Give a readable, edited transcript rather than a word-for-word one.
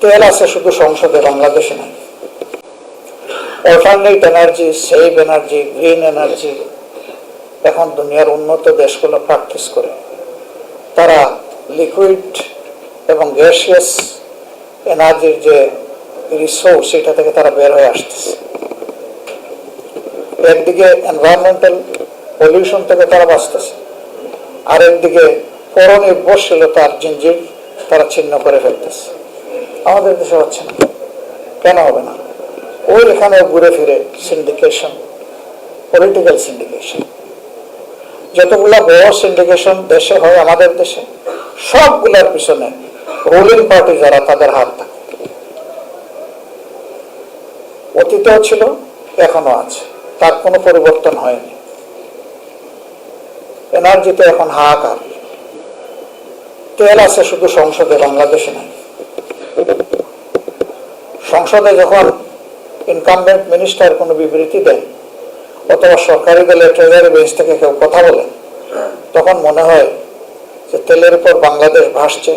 তেল আছে শুধু সংসদে, বাংলাদেশে নাই। Alternate energy, save energy, green energy এখন দুনিয়ার উন্নত দেশগুলো প্র্যাকটিস করে। তারা লিকুইড এবং গ্যাসিয়াস এনার্জির যে রিসোর্স, এটা থেকে তারা বের হয়ে আসতেছে। একদিকে এনভায়রনমেন্টাল পলিউশন থেকে তারা বাঁচতেছে, আর একদিকে পরনির্ভরশীলতার জিঞ্জির তারা ছিন্ন করে ফেলতেছে। আমাদের দেশে হচ্ছে না, কেন হবে না? ওই এখানে ঘুরে ফিরে সিন্ডিকেশন, পলিটিক্যাল সিন্ডিকেশন, যতগুলা বড় সিন্ডিকেশন দেশে হয় আমাদের দেশে, সবগুলোর পিছনে রুলিং পার্টি যারা, তাদের হাত থাকে। অতীতেও ছিল, এখনো আছে, তার কোনো পরিবর্তন হয়নি। এনার্জিতে এখন হাহাকার। তেল আছে শুধু সংসদে, বাংলাদেশে নাই। সংসদে যখন ইনকামবেন্ট মিনিস্টার কোনো বিবৃতি দেয় অথবা সরকারি দলের ট্রেজারি বেঞ্চ থেকে কেউ কথা বলে, তখন মনে হয় যে তেলের উপর বাংলাদেশ ভাসছে,